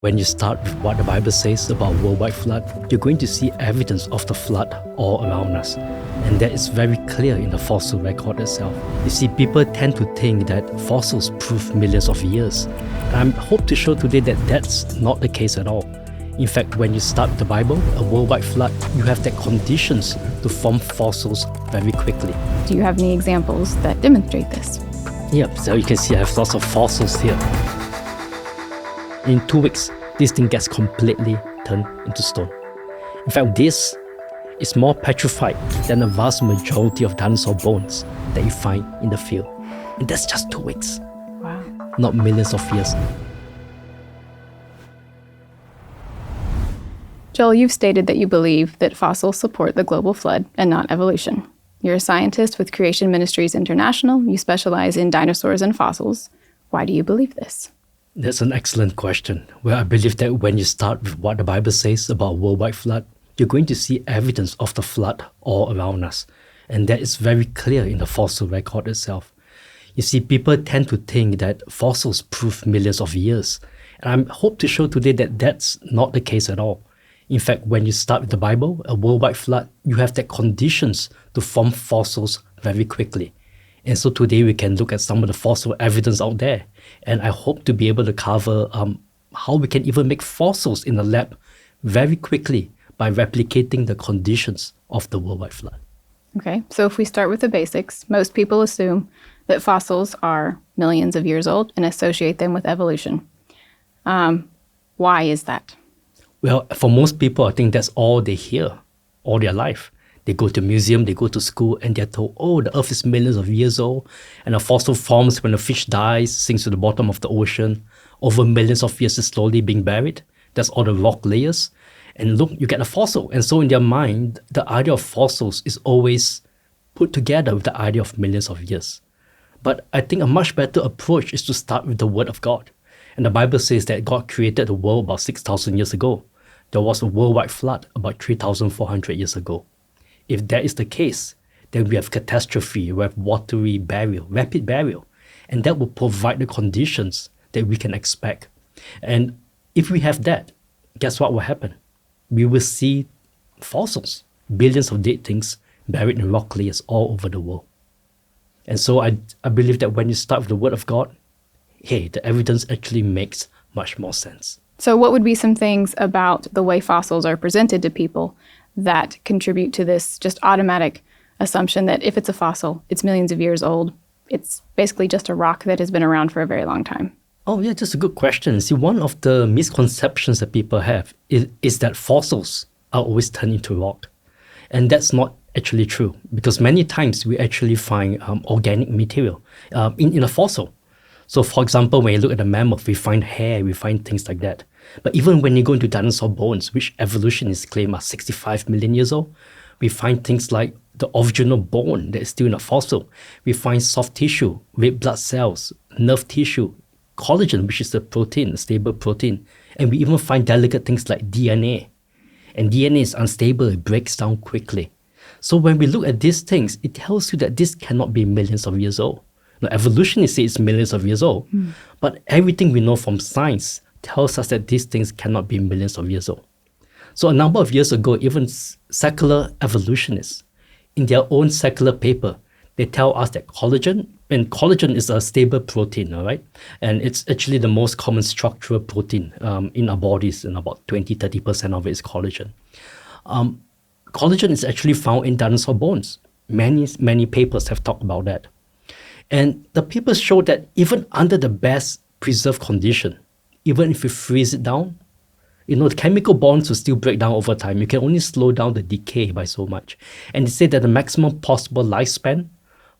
When you start with what the Bible says about worldwide flood, you're going to see evidence of the flood all around us. And that is very clear in the fossil record itself. You see, people tend to think that fossils prove millions of years. And I hope to show today that that's not the case at all. In fact, when you start with the Bible, a worldwide flood, you have the conditions to form fossils very quickly. Do you have any examples that demonstrate this? Yep, so you can see I have lots of fossils here. In 2 weeks, this thing gets completely turned into stone. In fact, this is more petrified than the vast majority of dinosaur bones that you find in the field. And that's just 2 weeks. Wow. Not millions of years. Joel, you've stated that you believe that fossils support the global flood and not evolution. You're a scientist with Creation Ministries International. You specialize in dinosaurs and fossils. Why do you believe this? That's an excellent question. Well, I believe that when you start with what the Bible says about worldwide flood, you're going to see evidence of the flood all around us. And that is very clear in the fossil record itself. You see, people tend to think that fossils prove millions of years. And I hope to show today that that's not the case at all. In fact, when you start with the Bible, a worldwide flood, you have the conditions to form fossils very quickly. And so today we can look at some of the fossil evidence out there. And I hope to be able to cover how we can even make fossils in the lab very quickly by replicating the conditions of the worldwide flood. Okay, so if we start with the basics, most people assume that fossils are millions of years old and associate them with evolution. Why is that? Well, for most people, I think that's all they hear all their life. They go to museum, they go to school, and they're told, oh, the earth is millions of years old, and a fossil forms when a fish dies, sinks to the bottom of the ocean, over millions of years is slowly being buried. That's all the rock layers. And look, you get a fossil. And so in their mind, the idea of fossils is always put together with the idea of millions of years. But I think a much better approach is to start with the Word of God. And the Bible says that God created the world about 6,000 years ago. There was a worldwide flood about 3,400 years ago. If that is the case, then we have catastrophe, we have watery burial, rapid burial. And that will provide the conditions that we can expect. And if we have that, guess what will happen? We will see fossils, billions of dead things buried in rock layers all over the world. And so I believe that when you start with the Word of God, hey, the evidence actually makes much more sense. So what would be some things about the way fossils are presented to people that contribute to this just automatic assumption that if it's a fossil, it's millions of years old, it's basically just a rock that has been around for a very long time? Oh yeah, that's a good question. See, one of the misconceptions that people have is that fossils are always turned into rock. And that's not actually true, because many times we actually find organic material in a fossil. So for example, when you look at a mammoth, we find hair, we find things like that. But even when you go into dinosaur bones, which evolutionists claim are 65 million years old, we find things like the original bone that is still in a fossil. We find soft tissue, red blood cells, nerve tissue, collagen, which is a protein, a stable protein. And we even find delicate things like DNA. And DNA is unstable, it breaks down quickly. So when we look at these things, it tells you that this cannot be millions of years old. Now, evolutionists say it's millions of years old, but everything we know from science tells us that these things cannot be millions of years old. So a number of years ago, even secular evolutionists, in their own secular paper, they tell us that collagen is a stable protein, all right? And it's actually the most common structural protein in our bodies, and about 20-30% of it is collagen. Collagen is actually found in dinosaur bones. Many papers have talked about that. And the papers show that even under the best preserved condition, even if you freeze it down, the chemical bonds will still break down over time. You can only slow down the decay by so much. And they say that the maximum possible lifespan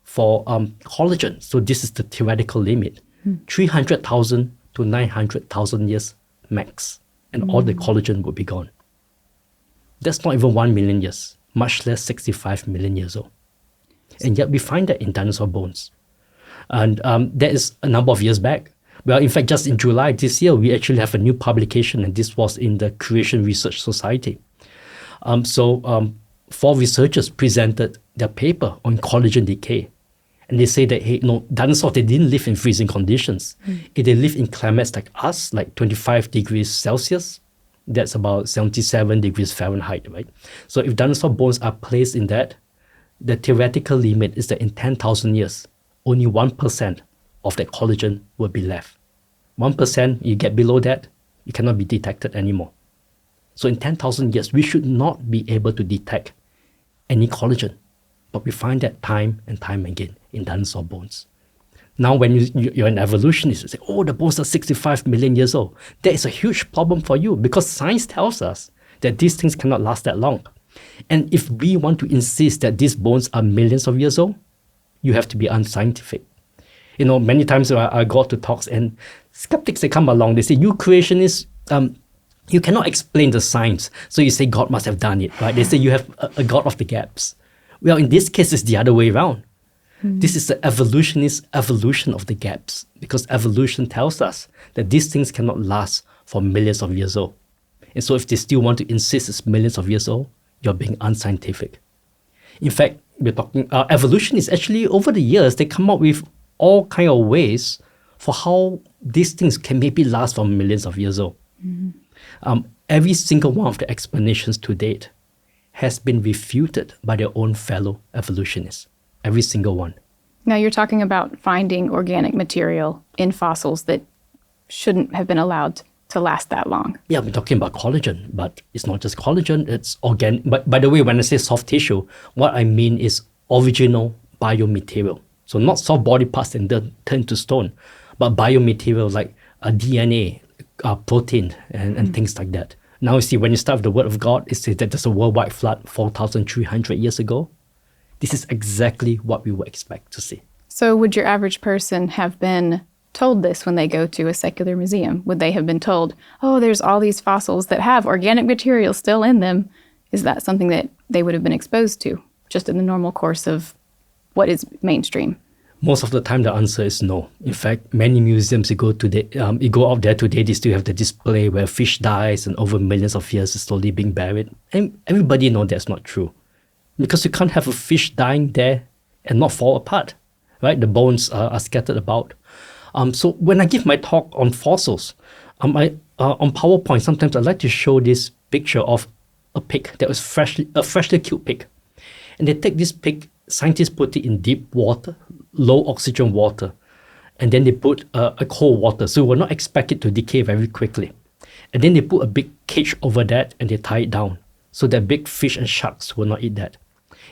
for collagen, so this is the theoretical limit, 300,000 to 900,000 years max. And all the collagen would be gone. That's not even 1 million years, much less 65 million years old. And yet we find that in dinosaur bones. And that is a number of years back. Well, in fact, just in July this year, we actually have a new publication, and this was in the Creation Research Society. Four researchers presented their paper on collagen decay. And they say that, hey, no, dinosaurs, they didn't live in freezing conditions. If they live in climates like us, like 25 degrees Celsius, that's about 77 degrees Fahrenheit, right? So if dinosaur bones are placed in that, the theoretical limit is that in 10,000 years, only 1% of that collagen will be left. 1%, you get below that, you cannot be detected anymore. So in 10,000 years, we should not be able to detect any collagen. But we find that time and time again in dinosaur bones. Now, when you're an evolutionist, you say, oh, the bones are 65 million years old. That is a huge problem for you because science tells us that these things cannot last that long. And if we want to insist that these bones are millions of years old, you have to be unscientific. You know, many times I go to talks and skeptics, they come along, they say, you creationists, you cannot explain the science. So you say God must have done it, right? They say you have a God of the gaps. Well, in this case, it's the other way around. This is the evolutionist evolution of the gaps, because evolution tells us that these things cannot last for millions of years old. And so if they still want to insist it's millions of years old, you're being unscientific. In fact, we're talking, evolution is actually, over the years, they come up with all kind of ways for how these things can maybe last for millions of years old. Every single one of the explanations to date has been refuted by their own fellow evolutionists. Every single one. Now you're talking about finding organic material in fossils that shouldn't have been allowed to last that long. Yeah, we're talking about collagen, but it's not just collagen, it's organic. But by the way, when I say soft tissue, what I mean is original biomaterial. So not soft body parts and turn to stone, but biomaterial like DNA, protein, and things like that. Now you see, when you start with the word of God, it says that there's a worldwide flood 4,300 years ago. This is exactly what we would expect to see. So would your average person have been told this when they go to a secular museum? Would they have been told, oh, there's all these fossils that have organic material still in them? Is that something that they would have been exposed to just in the normal course of what is mainstream? Most of the time, the answer is no. In fact, many museums you go out there today, they still have the display where fish dies and over millions of years is slowly being buried. And everybody knows that's not true. Because you can't have a fish dying there and not fall apart, right? The bones are scattered about. So when I give my talk on fossils, on PowerPoint, sometimes I like to show this picture of a pig that was freshly killed pig. And they take this pig, scientists put it in deep water, low oxygen water, and then they put a cold water. So we're not expect it to decay very quickly. And then they put a big cage over that and they tie it down so that big fish and sharks will not eat that.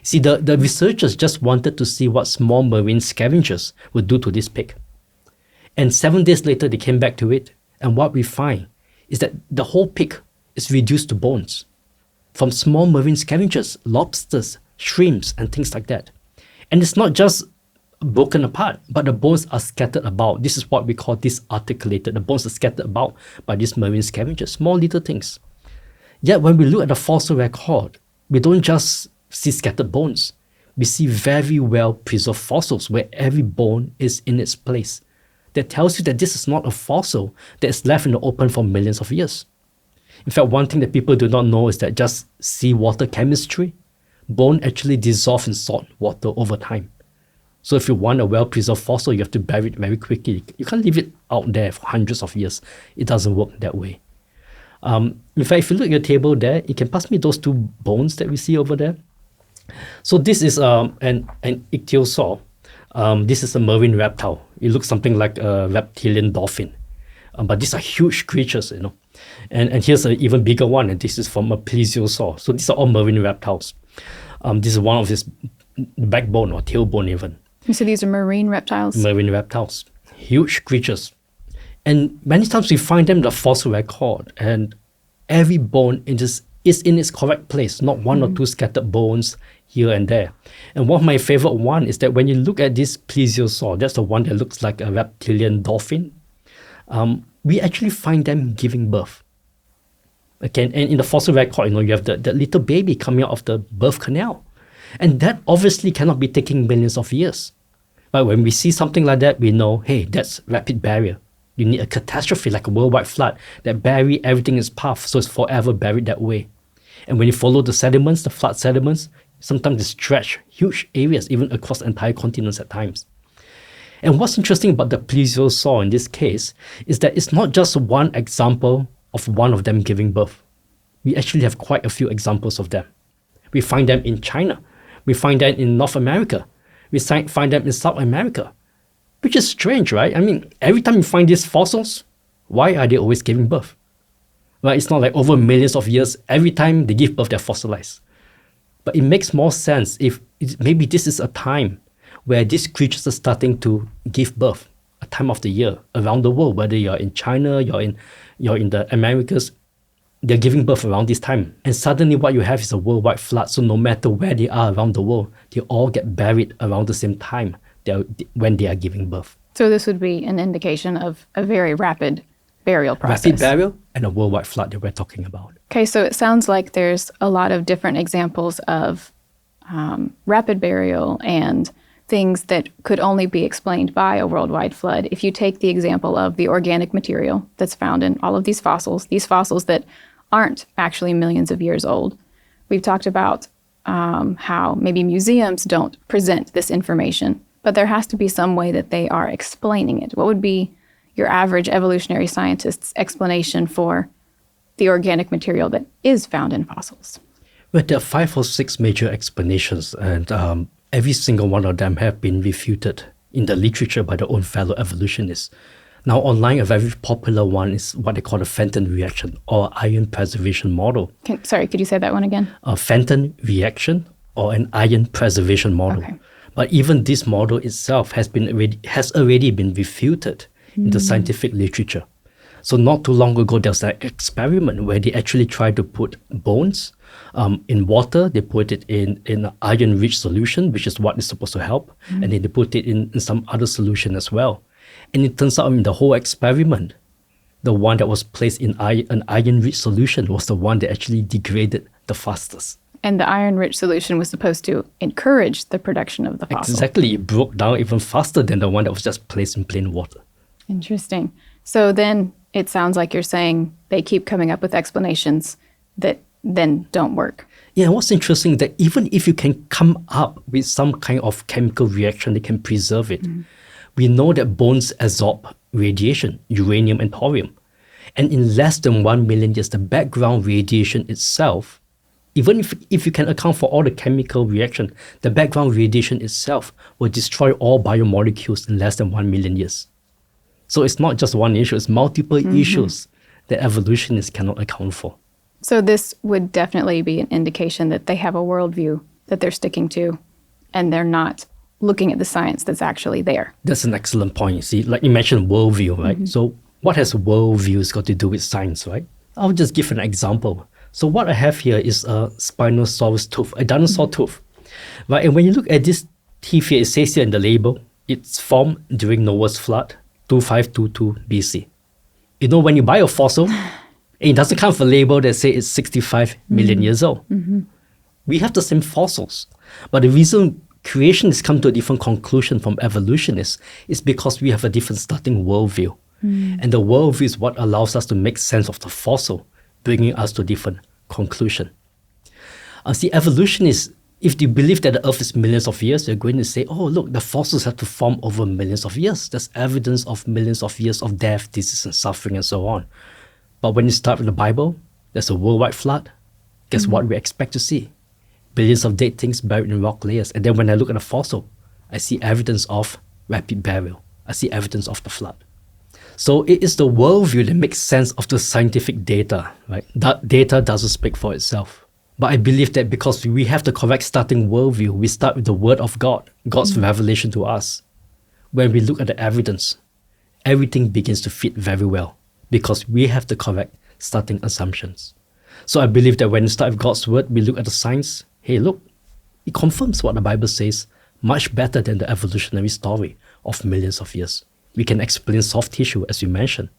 See, the researchers just wanted to see what small marine scavengers would do to this pig. And 7 days later, they came back to it. And what we find is that the whole pig is reduced to bones from small marine scavengers, lobsters, shrimps, and things like that. And it's not just broken apart, but the bones are scattered about. This is what we call disarticulated. The bones are scattered about by these marine scavengers, small little things. Yet when we look at the fossil record, we don't just see scattered bones. We see very well preserved fossils where every bone is in its place. That tells you that this is not a fossil that is left in the open for millions of years. In fact, one thing that people do not know is that just seawater chemistry, bone actually dissolve in salt water over time. So if you want a well-preserved fossil, you have to bury it very quickly. You can't leave it out there for hundreds of years. It doesn't work that way. In fact, if you look at your table there, you can pass me those two bones that we see over there. So this is an ichthyosaur. This is a marine reptile. It looks something like a reptilian dolphin. But these are huge creatures, you know. And here's an even bigger one, and this is from a plesiosaur. So these are all marine reptiles. This is one of his backbone or tailbone even. So these are marine reptiles? Marine reptiles. Huge creatures. And many times we find them in the fossil record, and every bone is in its correct place, not one or two scattered bones here and there. And one of my favorite one is that when you look at this plesiosaur, that's the one that looks like a reptilian dolphin, we actually find them giving birth. Okay, and in the fossil record, you know, you have that little baby coming out of the birth canal. And that obviously cannot be taking millions of years. But when we see something like that, we know, hey, that's rapid barrier. You need a catastrophe like a worldwide flood that bury everything in its path, so it's forever buried that way. And when you follow the sediments, the flood sediments, sometimes they stretch huge areas, even across entire continents at times. And what's interesting about the plesiosaur in this case is that it's not just one example of one of them giving birth. We actually have quite a few examples of them. We find them in China. We find them in North America. We find them in South America, which is strange, right? I mean, every time you find these fossils, why are they always giving birth? Right? It's not like over millions of years, every time they give birth, they're fossilized. But it makes more sense if maybe this is a time where these creatures are starting to give birth, a time of the year around the world, whether you're in China, you're in the Americas, they're giving birth around this time. And suddenly what you have is a worldwide flood. So no matter where they are around the world, they all get buried around the same time when they are giving birth. So this would be an indication of a very rapid burial process. Rapid burial and a worldwide flood that we're talking about. Okay, so it sounds like there's a lot of different examples of rapid burial and things that could only be explained by a worldwide flood. If you take the example of the organic material that's found in all of these fossils that aren't actually millions of years old. We've talked about how maybe museums don't present this information, but there has to be some way that they are explaining it. What would be your average evolutionary scientist's explanation for the organic material that is found in fossils? Well, there are 5 or 6 major explanations, and every single one of them have been refuted in the literature by their own fellow evolutionists. Now, online, a very popular one is what they call the Fenton reaction or iron preservation model. Could you say that one again? A Fenton reaction or an iron preservation model. Okay. But even this model itself has already been refuted in the scientific literature. So not too long ago, there was an experiment where they actually tried to put bones in water. They put it in an iron-rich solution, which is what is supposed to help. And then they put it in some other solution as well. And it turns out in the whole experiment, the one that was placed in an iron-rich solution was the one that actually degraded the fastest. And the iron-rich solution was supposed to encourage the production of the fossil. Exactly. It broke down even faster than the one that was just placed in plain water. Interesting. So then it sounds like you're saying they keep coming up with explanations that then don't work. Yeah, what's interesting is that even if you can come up with some kind of chemical reaction that can preserve it, we know that bones absorb radiation, uranium and thorium. And in less than 1 million years, the background radiation itself, even if you can account for all the chemical reaction, the background radiation itself will destroy all biomolecules in less than 1 million years. So it's not just one issue, it's multiple issues that evolutionists cannot account for. So this would definitely be an indication that they have a worldview that they're sticking to, and they're not looking at the science that's actually there. That's an excellent point. You see, like you mentioned worldview, right? So what has worldviews got to do with science, right? I'll just give an example. So what I have here is a Spinosaurus tooth, a dinosaur tooth, right? And when you look at this teeth here, it says here in the label, it's formed during Noah's flood, 2522 BC. You know, when you buy a fossil, it doesn't come with a label that says it's 65 million years old. We have the same fossils, but the reason creation has come to a different conclusion from evolutionists is because we have a different starting worldview. And the worldview is what allows us to make sense of the fossil, bringing us to a different conclusion. See, evolutionists, if they believe that the Earth is millions of years, they're going to say, oh, look, the fossils have to form over millions of years. There's evidence of millions of years of death, disease, and suffering, and so on. But when you start with the Bible, there's a worldwide flood. Guess what we expect to see? Billions of dead things buried in rock layers. And then when I look at the fossil, I see evidence of rapid burial. I see evidence of the flood. So it is the worldview that makes sense of the scientific data, right? That data doesn't speak for itself. But I believe that because we have the correct starting worldview, we start with the Word of God, God's revelation to us. When we look at the evidence, everything begins to fit very well because we have the correct starting assumptions. So I believe that when we start with God's Word, we look at the science. Hey, look, it confirms what the Bible says much better than the evolutionary story of millions of years. We can explain soft tissue, as you mentioned.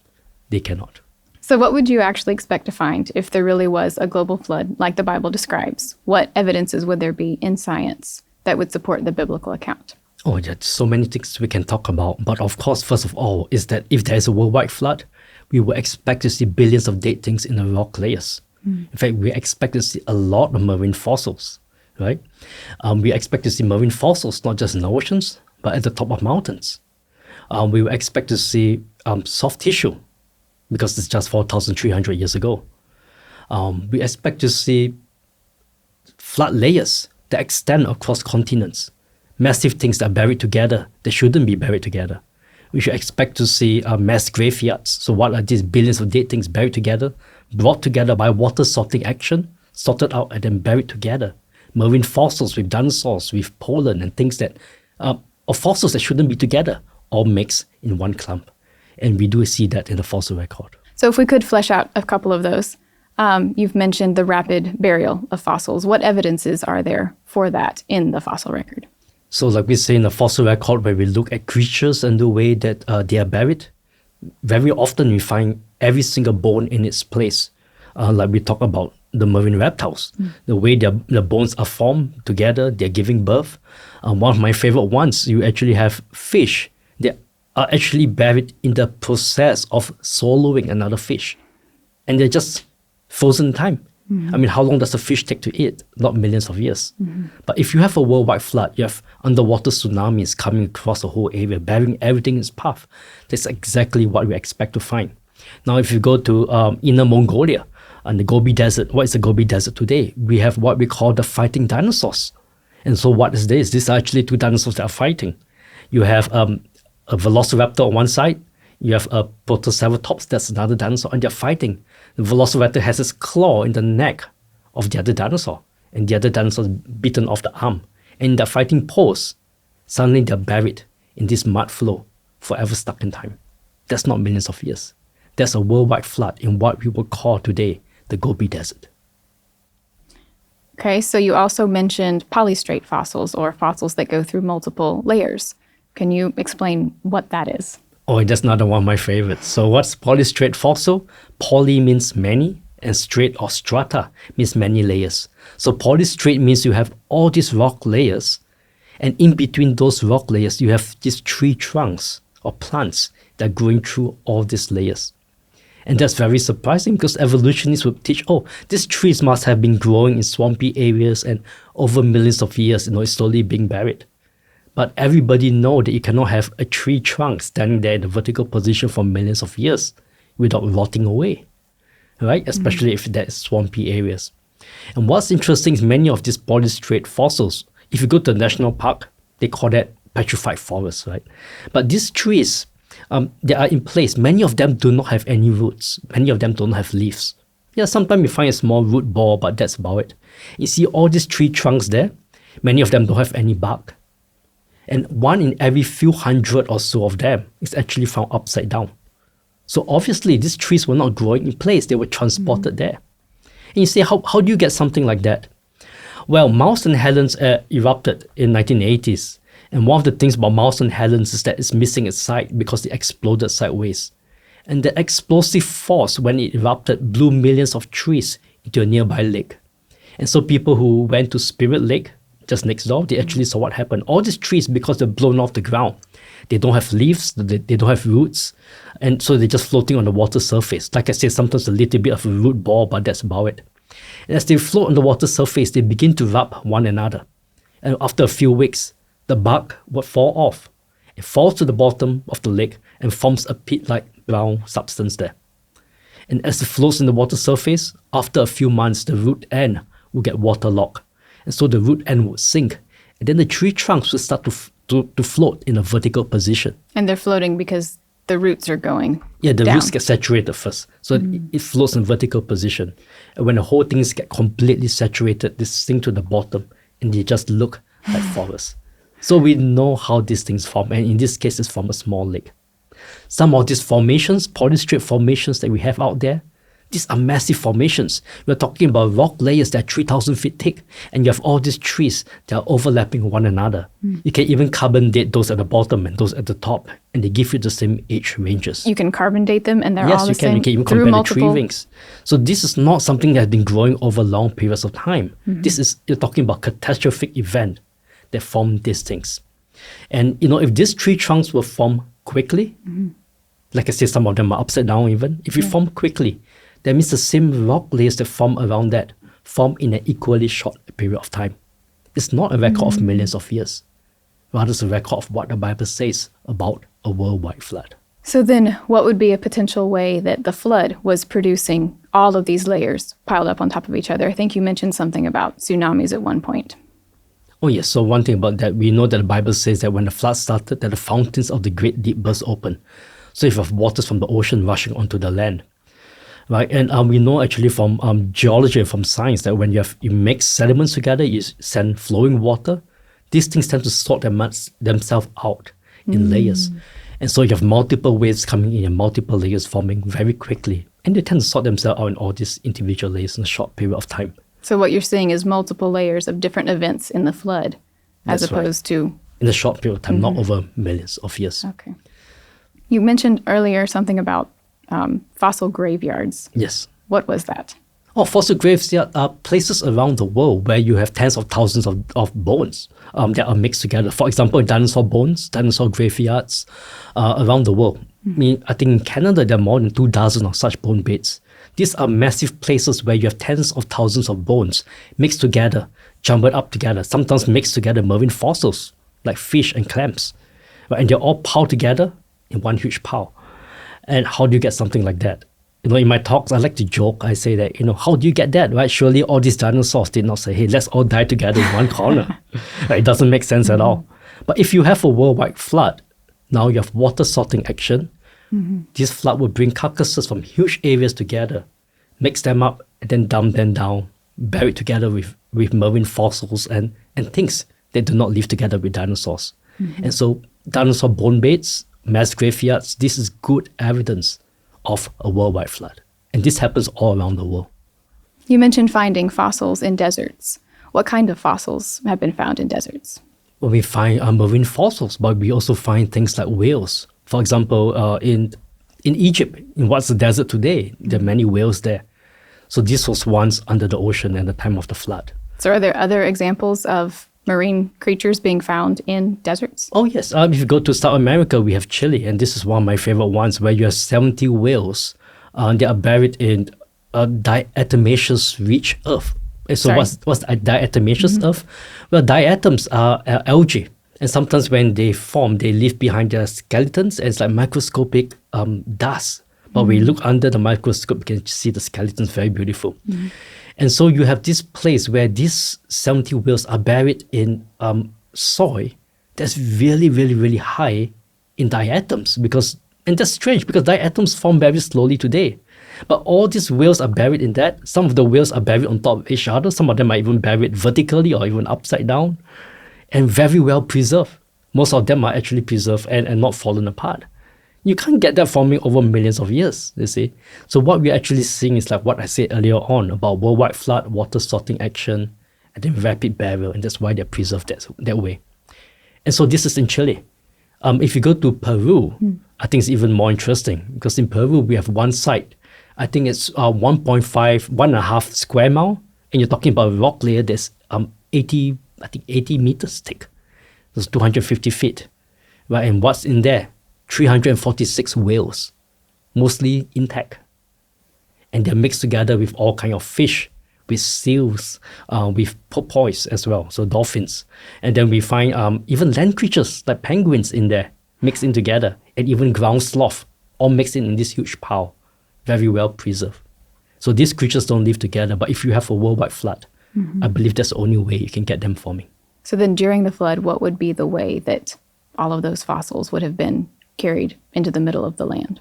They cannot. So what would you actually expect to find if there really was a global flood like the Bible describes? What evidences would there be in science that would support the biblical account? Oh, yeah, so many things we can talk about. But of course, first of all, is that if there is a worldwide flood, we will expect to see billions of dead things in the rock layers. In fact, we expect to see a lot of marine fossils, right? We expect to see marine fossils not just in the oceans, but at the top of mountains. we will expect to see soft tissue because it's just 4,300 years ago. We expect to see flood layers that extend across continents, massive things that are buried together that shouldn't be buried together. We should expect to see mass graveyards. So what are these billions of dead things buried together, brought together by water sorting action, sorted out and then buried together? Marine fossils with dinosaurs, with pollen and things that, or fossils that shouldn't be together, all mixed in one clump. And we do see that in the fossil record. So if we could flesh out a couple of those, you've mentioned the rapid burial of fossils. What evidences are there for that in the fossil record? So like we say in the fossil record, where we look at creatures and the way that they are buried, very often we find every single bone in its place. Like we talk about the marine reptiles, the way their bones are formed together, they're giving birth. One of my favorite ones, you actually have fish that are actually buried in the process of swallowing another fish. And they're just frozen in time. I mean, how long does a fish take to eat? Not millions of years. But if you have a worldwide flood, you have underwater tsunamis coming across the whole area, burying everything in its path. That's exactly what we expect to find. Now, if you go to Inner Mongolia and the Gobi Desert, what is the Gobi Desert today? We have what we call the fighting dinosaurs. And so what is this? These are actually two dinosaurs that are fighting. You have a velociraptor on one side, you have a protoceratops, that's another dinosaur, and they're fighting. The velociraptor has its claw in the neck of the other dinosaur, and the other dinosaur is bitten off the arm. And in that fighting pose, suddenly they're buried in this mud flow, forever stuck in time. That's not millions of years. That's a worldwide flood in what we would call today the Gobi Desert. Okay, so you also mentioned polystrate fossils, or fossils that go through multiple layers. Can you explain what that is? Oh, that's another one of my favorites. So what's polystrate fossil? Poly means many, and strate or strata means many layers. So polystrate means you have all these rock layers, and in between those rock layers, you have these tree trunks or plants that are growing through all these layers. And that's very surprising because evolutionists would teach, these trees must have been growing in swampy areas and over millions of years, it's slowly being buried. But everybody knows that you cannot have a tree trunk standing there in a vertical position for millions of years without rotting away, right? Especially if there's swampy areas. And what's interesting is many of these polystrate fossils, if you go to a national park, they call that petrified forest, right? But these trees, they are in place. Many of them do not have any roots. Many of them don't have leaves. Yeah, sometimes you find a small root ball, but that's about it. You see all these tree trunks there, many of them don't have any bark. And one in every few hundred or so of them is actually found upside down. So obviously, these trees were not growing in place. They were transported there. And you say, how do you get something like that? Well, Mount St. Helens erupted in 1980s. And one of the things about Mount St. Helens is that it's missing its side because it exploded sideways. And the explosive force, when it erupted, blew millions of trees into a nearby lake. And so people who went to Spirit Lake, just next door, they actually saw what happened. All these trees, because they're blown off the ground, they don't have leaves, they don't have roots, and so they're just floating on the water surface. Like I said, sometimes a little bit of a root ball, but that's about it. And as they float on the water surface, they begin to rub one another. And after a few weeks, the bark would fall off. It falls to the bottom of the lake and forms a pit-like brown substance there. And as it floats in the water surface, after a few months, the root end will get waterlogged. And so the root end would sink. And then the tree trunks would start to float in a vertical position. And they're floating because the roots are going the down. Roots get saturated first. So it floats in vertical position. And when the whole things get completely saturated, they sink to the bottom and they just look like forests. So we know how these things form. And in this case, it's from a small lake. Some of these formations, polystrate formations that we have out there, these are massive formations. We're talking about rock layers that are 3,000 feet thick, and you have all these trees that are overlapping one another. You can even carbon date those at the bottom and those at the top, and they give you the same age ranges. You can carbon date them, and they're all the same. Yes, you can even through compare multiple... the tree rings. So this is not something that has been growing over long periods of time. You're talking about catastrophic event that formed these things. And if these tree trunks were formed quickly, like I said, some of them are upside down even. If you form quickly, that means the same rock layers that form around that form in an equally short period of time. It's not a record of millions of years. rather it's a record of what the Bible says about a worldwide flood. So then what would be a potential way that the flood was producing all of these layers piled up on top of each other? I think you mentioned something about tsunamis at one point. Oh yes, so one thing about that, we know that the Bible says that when the flood started, that the fountains of the great deep burst open. So if you have waters from the ocean rushing onto the land, right? And we know actually from geology and from science that when you mix sediments together, you send flowing water, these things tend to sort themselves out in layers. And so you have multiple waves coming in and multiple layers forming very quickly. And they tend to sort themselves out in all these individual layers in a short period of time. So what you're seeing is multiple layers of different events in the flood, as That's opposed to... In a short period of time, not over millions of years. Okay. You mentioned earlier something about fossil graveyards. Yes. What was that? Oh, fossil graveyards are places around the world where you have tens of thousands of bones that are mixed together. For example, dinosaur bones, dinosaur graveyards around the world. I think in Canada, there are more than 2,000 of such bone beds. These are massive places where you have tens of thousands of bones mixed together, jumbled up together, sometimes mixed together marine fossils like fish and clams. Right? And they're all piled together in one huge pile. And how do you get something like that? In my talks, I like to joke. I say that, how do you get that, right? Surely all these dinosaurs did not say, hey, let's all die together in one corner. It doesn't make sense at all. But if you have a worldwide flood, now you have water sorting action. This flood will bring carcasses from huge areas together, mix them up, and then dump them down, buried together with marine fossils and things that do not live together with dinosaurs. And so dinosaur bone beds, mass graveyards, this is good evidence of a worldwide flood. And this happens all around the world. You mentioned finding fossils in deserts. What kind of fossils have been found in deserts? Well, we find marine fossils, but we also find things like whales. For example, in Egypt, in what's the desert today, there are many whales there. So this was once under the ocean at the time of the flood. So are there other examples of marine creatures being found in deserts? Oh, yes. If you go to South America, we have Chile, and this is one of my favorite ones, where you have 70 whales. They are buried in diatomaceous rich earth. So what's diatomaceous earth? Well, diatoms are algae. And sometimes when they form, they leave behind their skeletons, and it's like microscopic dust. But when you look under the microscope, you can see the skeletons very beautiful. And so you have this place where these 70 whales are buried in soil that's really, really, really high in diatoms. And that's strange because diatoms form very slowly today. But all these whales are buried in that. Some of the whales are buried on top of each other. Some of them are even buried vertically or even upside down. And very well preserved. Most of them are actually preserved and not fallen apart. You can't get that forming over millions of years, you see. So what we're actually seeing is like what I said earlier on about worldwide flood, water sorting action, and then rapid burial, and that's why they're preserved that way. And so this is in Chile. If you go to Peru, I think it's even more interesting because in Peru, we have one site. I think it's 1.5 square mile, and you're talking about a rock layer that's 80 meters thick. That's 250 feet, right? And what's in there? 346 whales, mostly intact. And they're mixed together with all kinds of fish, with seals, with porpoise as well, so dolphins. And then we find even land creatures like penguins in there, mixed in together, and even ground sloth, all mixed in this huge pile, very well preserved. So these creatures don't live together, but if you have a worldwide flood, I believe that's the only way you can get them forming. So then during the flood, what would be the way that all of those fossils would have been carried into the middle of the land?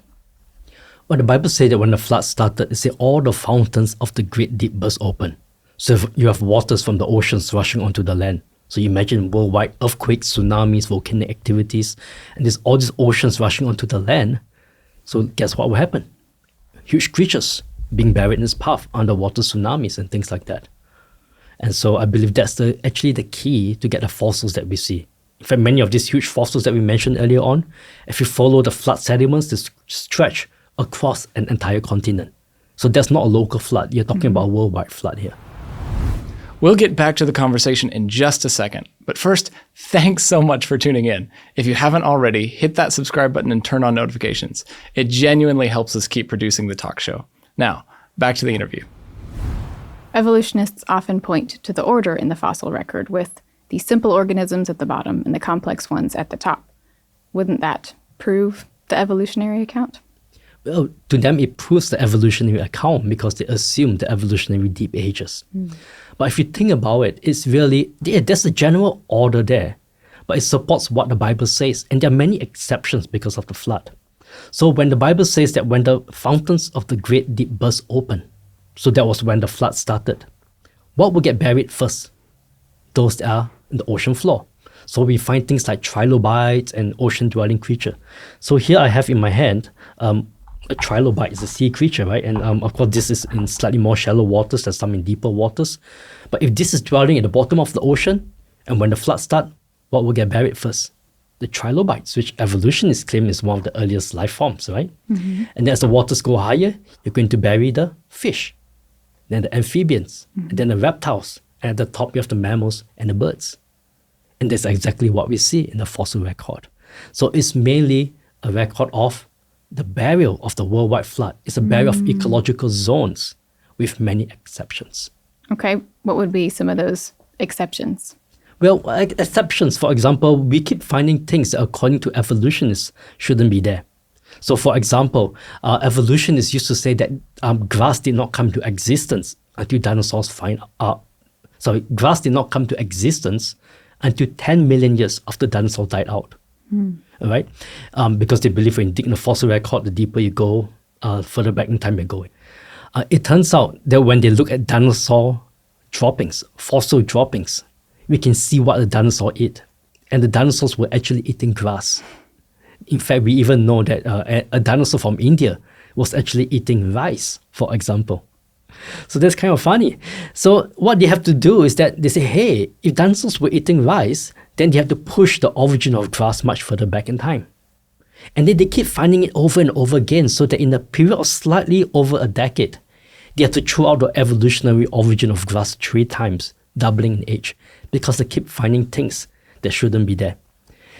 Well, the Bible says that when the flood started, it said all the fountains of the great deep burst open. So if you have waters from the oceans rushing onto the land. So you imagine worldwide earthquakes, tsunamis, volcanic activities, and there's all these oceans rushing onto the land. So guess what will happen? Huge creatures being buried in its path, underwater tsunamis and things like that. And so I believe that's actually the key to get the fossils that we see. In fact, many of these huge fossils that we mentioned earlier on, if you follow the flood sediments, they stretch across an entire continent. So that's not a local flood. You're talking about a worldwide flood here. We'll get back to the conversation in just a second. But first, thanks so much for tuning in. If you haven't already, hit that subscribe button and turn on notifications. It genuinely helps us keep producing the talk show. Now, back to the interview. Evolutionists often point to the order in the fossil record, with the simple organisms at the bottom and the complex ones at the top. Wouldn't that prove the evolutionary account? Well, to them, it proves the evolutionary account because they assume the evolutionary deep ages. But if you think about it, it's really, there's a general order there, but it supports what the Bible says. And there are many exceptions because of the flood. So when the Bible says that when the fountains of the great deep burst open, so that was when the flood started, what will get buried first? Those that are in the ocean floor. So we find things like trilobites and ocean-dwelling creature. So here I have in my hand, a trilobite is a sea creature, right? And of course, this is in slightly more shallow waters, there's some in deeper waters. But if this is dwelling at the bottom of the ocean, and when the flood starts, what will get buried first? The trilobites, which evolutionists claim is one of the earliest life forms, right? And as the waters go higher, you're going to bury the fish, then the amphibians, and then the reptiles, and at the top you have the mammals and the birds. And that's exactly what we see in the fossil record. So it's mainly a record of the burial of the worldwide flood. It's a burial of ecological zones with many exceptions. Okay, what would be some of those exceptions? Well, exceptions, for example, we keep finding things that according to evolutionists shouldn't be there. So for example, evolutionists used to say that grass did not come to existence until dinosaurs grass did not come to existence until 10 million years after dinosaurs died out. All right? Because they believe when you dig in the fossil record, the deeper you go, further back in time you're going. It turns out that when they look at dinosaur droppings, fossil droppings, we can see what the dinosaur ate. And the dinosaurs were actually eating grass. In fact, we even know that a dinosaur from India was actually eating rice, for example. So that's kind of funny. So what they have to do is that they say, hey, if dinosaurs were eating rice, then they have to push the origin of grass much further back in time. And then they keep finding it over and over again, so that in a period of slightly over a decade, they have to throw out the evolutionary origin of grass 3 times, doubling in age, because they keep finding things that shouldn't be there.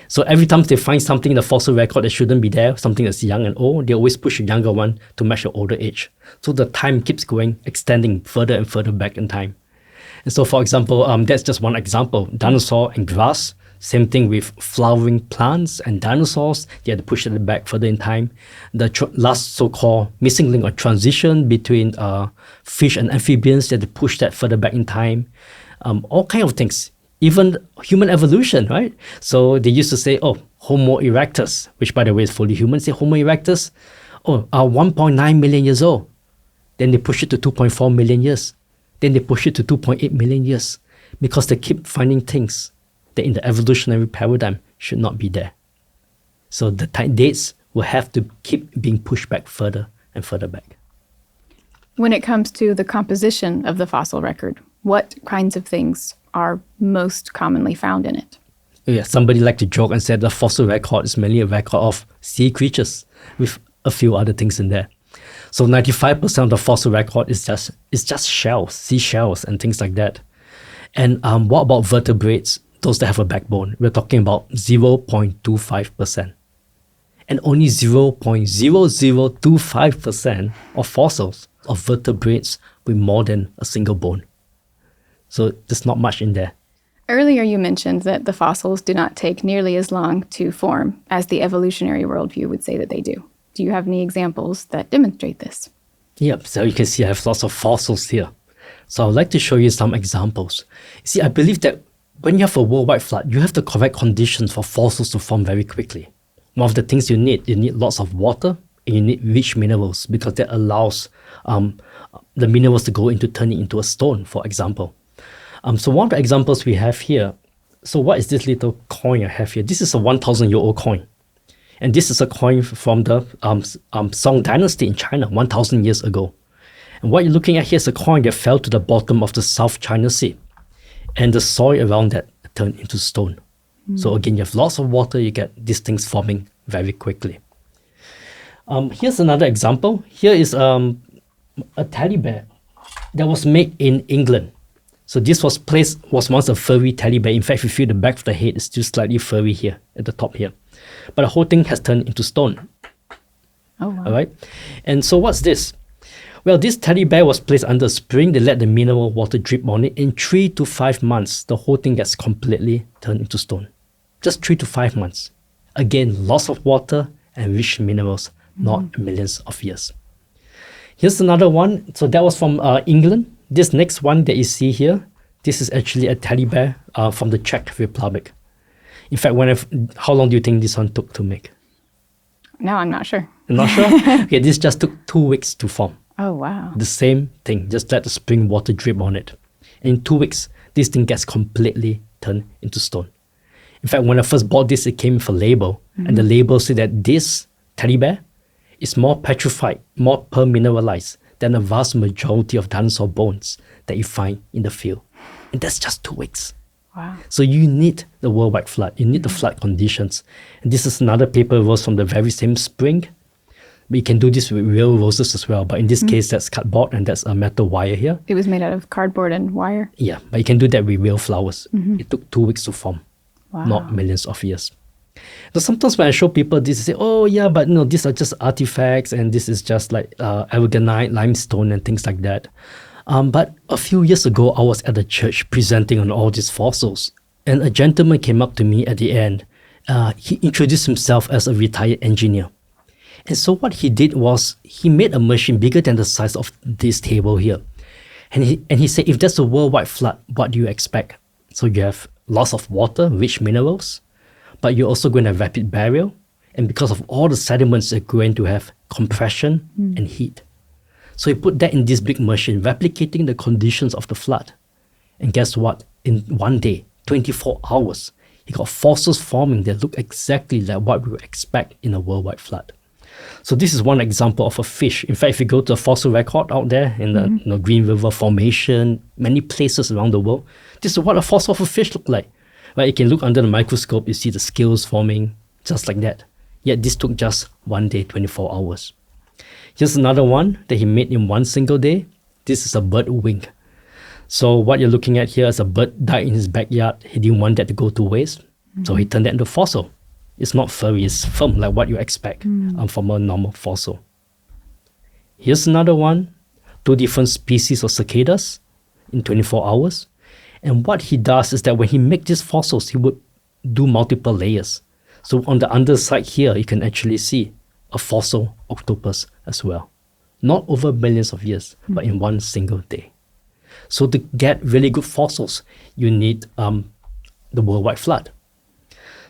So every time they find something in the fossil record that shouldn't be there, something that's young and old, they always push a younger one to match the older age. So the time keeps going, extending further and further back in time. And so, for example, that's just one example. Dinosaur and grass, same thing with flowering plants and dinosaurs. They had to push it back further in time. The last so-called missing link or transition between fish and amphibians, they had to push that further back in time. All kinds of things. Even human evolution, right? So they used to say, Homo erectus, which by the way is fully human, say Homo erectus, are 1.9 million years old. Then they push it to 2.4 million years. Then they push it to 2.8 million years because they keep finding things that in the evolutionary paradigm should not be there. So the dates will have to keep being pushed back further and further back. When it comes to the composition of the fossil record, what kinds of things are most commonly found in it? Yeah, somebody liked to joke and said the fossil record is mainly a record of sea creatures with a few other things in there. So 95% of the fossil record is just shells, seashells and things like that. And what about vertebrates, those that have a backbone? We're talking about 0.25%. And only 0.0025% of fossils of vertebrates with more than a single bone. So there's not much in there. Earlier you mentioned that the fossils do not take nearly as long to form as the evolutionary worldview would say that they do. Do you have any examples that demonstrate this? Yep, so you can see I have lots of fossils here. So I would like to show you some examples. See, I believe that when you have a worldwide flood, you have the correct conditions for fossils to form very quickly. One of the things you need lots of water and you need rich minerals because that allows the minerals to go into turning into a stone, for example. So one of the examples we have here, so what is this little coin I have here? This is a 1,000-year-old coin. And this is a coin from the Song Dynasty in China 1,000 years ago. And what you're looking at here is a coin that fell to the bottom of the South China Sea. And the soil around that turned into stone. So again, you have lots of water, you get these things forming very quickly. Here's another example. Here is a teddy bear that was made in England. So this was once a furry teddy bear. In fact, if you feel the back of the head, it's still slightly furry here at the top here. But the whole thing has turned into stone. Oh, wow. All right. And so what's this? Well, this teddy bear was placed under a spring. They let the mineral water drip on it. In 3 to 5 months, the whole thing gets completely turned into stone. Just 3 to 5 months. Again, loss of water and rich minerals, not millions of years. Here's another one. So that was from England. This next one that you see here, this is actually a teddy bear from the Czech Republic. In fact, how long do you think this one took to make? No, I'm not sure. You're not sure? Okay, this just took 2 weeks to form. Oh, wow. The same thing, just let the spring water drip on it. And in 2 weeks, this thing gets completely turned into stone. In fact, when I first bought this, it came with a label. And the label said that this teddy bear is more petrified, more permineralized than a vast majority of dinosaur bones that you find in the field. And that's just 2 weeks. Wow. So you need the worldwide flood. You need the flood conditions. And this is another paper rose from the very same spring. But you can do this with real roses as well. But in this case, that's cardboard and that's a metal wire here. It was made out of cardboard and wire? Yeah, but you can do that with real flowers. It took 2 weeks to form, Wow. not millions of years. So sometimes when I show people this, they say, oh yeah, but no, these are just artifacts and this is just like aragonite, limestone and things like that. But a few years ago, I was at the church presenting on all these fossils. And a gentleman came up to me at the end. He introduced himself as a retired engineer. And so what he did was he made a machine bigger than the size of this table here. And he said, if there's a worldwide flood, what do you expect? So you have loss of water, rich minerals, but you're also going to have rapid burial. And because of all the sediments, you're going to have compression and heat. So he put that in this big machine, replicating the conditions of the flood. And guess what? In one day, 24 hours, he got fossils forming that look exactly like what we would expect in a worldwide flood. So this is one example of a fish. In fact, if you go to a fossil record out there in the Green River Formation, many places around the world, this is what a fossil of a fish look like. Right? You can look under the microscope, you see the scales forming just like that. Yet this took just one day, 24 hours. Here's another one that he made in one single day. This is a bird wing. So what you're looking at here is a bird died in his backyard. He didn't want that to go to waste. So he turned that into a fossil. It's not furry, it's firm like what you expect from a normal fossil. Here's another one. 2 different species of cicadas in 24 hours. And what he does is that when he makes these fossils, he would do multiple layers. So on the underside here, you can actually see a fossil octopus as well. Not over millions of years, but in one single day. So to get really good fossils, you need the worldwide flood.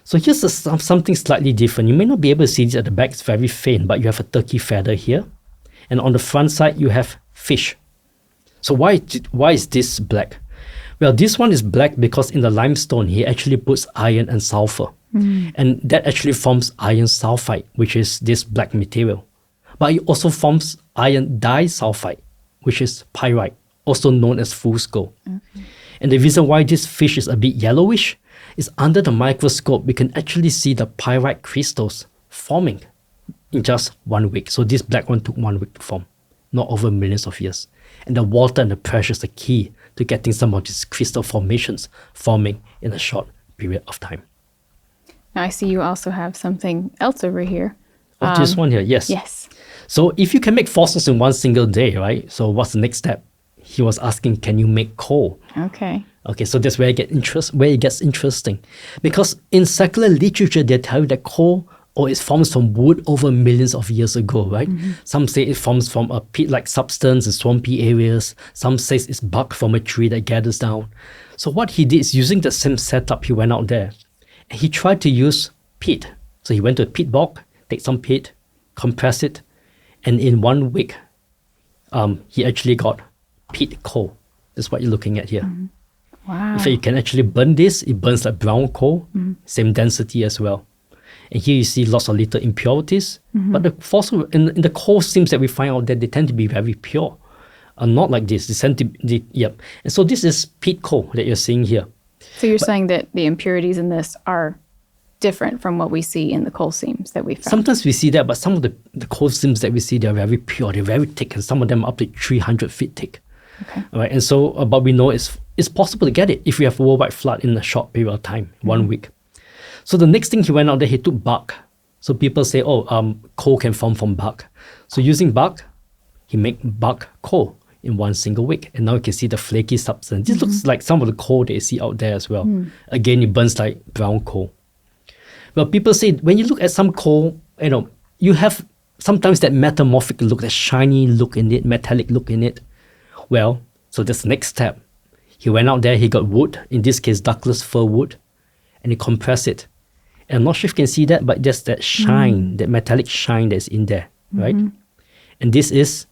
So here's something slightly different. You may not be able to see this at the back, it's very faint, but you have a turkey feather here. And on the front side, you have fish. So why is this black? Well, this one is black because in the limestone, he actually puts iron and sulfur. And that actually forms iron sulfide, which is this black material. But it also forms iron disulfide, which is pyrite, also known as fool's gold. And the reason why this fish is a bit yellowish is under the microscope, we can actually see the pyrite crystals forming in just 1 week. So this black one took 1 week to form, not over millions of years. And the water and the pressure is the key to getting some of these crystal formations forming in a short period of time. Now I see you also have something else over here. Oh, this one here, yes. Yes. So if you can make fossils in one single day, right? So what's the next step? He was asking, can you make coal? Okay. Okay, so that's where it gets interesting. Because in secular literature, they tell you that coal it forms from wood over millions of years ago, right? Some say it forms from a peat-like substance in swampy areas. Some say it's bark from a tree that gathers down. So what he did is using the same setup, he went out there. And he tried to use peat. So he went to a peat bog, take some peat, compress it, and in 1 week, he actually got peat coal. That's what you're looking at here. Wow. In fact, you can actually burn this. It burns like brown coal, same density as well. And here you see lots of little impurities. But the fossil in the coal seams that we find out there, they tend to be very pure. Not like this. They tend to be, yep. And so this is peat coal that you're seeing here. So you're saying that the impurities in this are different from what we see in the coal seams that we found? Sometimes we see that, but some of the coal seams that we see, they're very pure, they're very thick, and some of them are up to 300 feet thick. Okay. All right, and so, but we know it's possible to get it if you have a worldwide flood in a short period of time, 1 week. So the next thing he went out there, he took bark. So people say, coal can form from bark. So using bark, he made bark coal in one single wick. And now you can see the flaky substance. This looks like some of the coal that you see out there as well. Again, it burns like brown coal. Well, people say when you look at some coal, you have sometimes that metamorphic look, that shiny look in it, metallic look in it. Well, so that's the next step. He went out there, he got wood, in this case Douglas fir wood, and he compressed it. And I'm not sure if you can see that, but just that shine, that metallic shine that's in there, right? And this is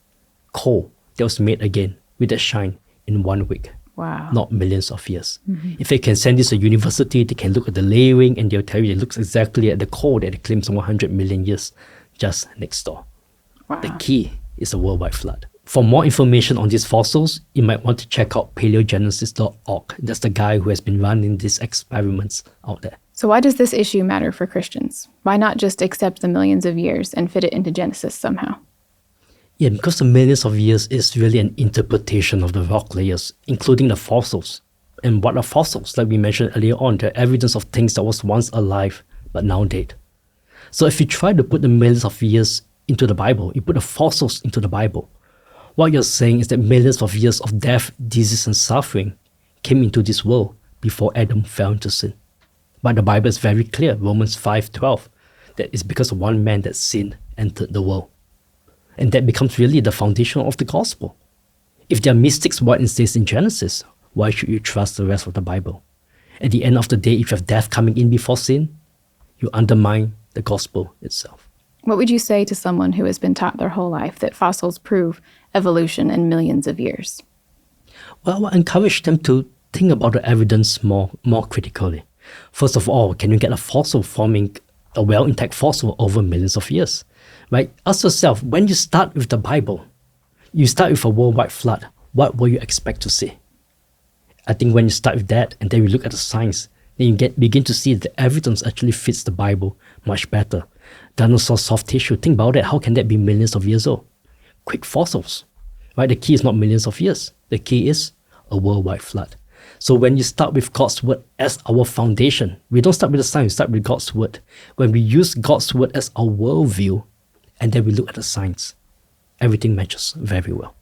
coal that was made again with that shine in 1 week. Wow. Not millions of years. If they can send this to a university, they can look at the layering and they'll tell you it looks exactly at the coal that claims 100 million years just next door. Wow. The key is a worldwide flood. For more information on these fossils, you might want to check out paleogenesis.org. That's the guy who has been running these experiments out there. So why does this issue matter for Christians? Why not just accept the millions of years and fit it into Genesis somehow? Yeah, because the millions of years is really an interpretation of the rock layers, including the fossils. And what are fossils? Like we mentioned earlier on, the evidence of things that was once alive but now dead. So if you try to put the millions of years into the Bible, you put the fossils into the Bible, what you're saying is that millions of years of death, disease, and suffering came into this world before Adam fell into sin. But the Bible is very clear, Romans 5:12, that it's because of one man that sin entered the world. And that becomes really the foundation of the gospel. If there are mistakes what it says in Genesis, why should you trust the rest of the Bible? At the end of the day, if you have death coming in before sin, you undermine the gospel itself. What would you say to someone who has been taught their whole life that fossils prove evolution in millions of years? Well, I encourage them to think about the evidence more critically. First of all, can you get a fossil forming a well-intact fossil over millions of years? Right? Ask yourself, when you start with the Bible, you start with a worldwide flood, what will you expect to see? I think when you start with that and then you look at the science, then you begin to see that the evidence actually fits the Bible much better. Dinosaur soft tissue, think about it. How can that be millions of years old? Quick fossils, right? The key is not millions of years. The key is a worldwide flood. So when you start with God's word as our foundation, we don't start with the science, we start with God's word. When we use God's word as our worldview, and then we look at the science, everything matches very well.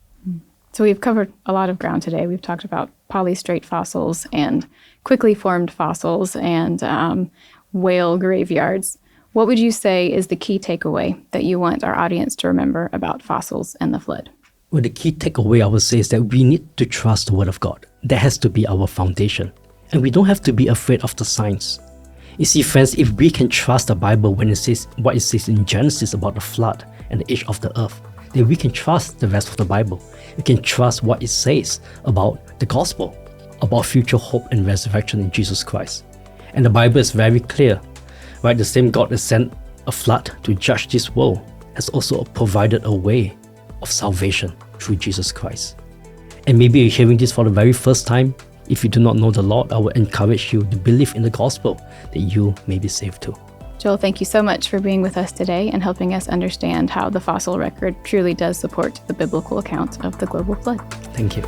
So we've covered a lot of ground today. We've talked about polystrate fossils and quickly formed fossils and whale graveyards. What would you say is the key takeaway that you want our audience to remember about fossils and the flood? Well, the key takeaway I would say is that we need to trust the Word of God. That has to be our foundation. And we don't have to be afraid of the science. You see, friends, if we can trust the Bible when it says what it says in Genesis about the flood and the age of the earth, then we can trust the rest of the Bible. We can trust what it says about the gospel, about future hope and resurrection in Jesus Christ. And the Bible is very clear, right? The same God that sent a flood to judge this world has also provided a way of salvation through Jesus Christ. And maybe you're hearing this for the very first time. If you do not know the Lord, I would encourage you to believe in the gospel that you may be saved too. Joel, thank you so much for being with us today and helping us understand how the fossil record truly does support the biblical account of the global flood. Thank you.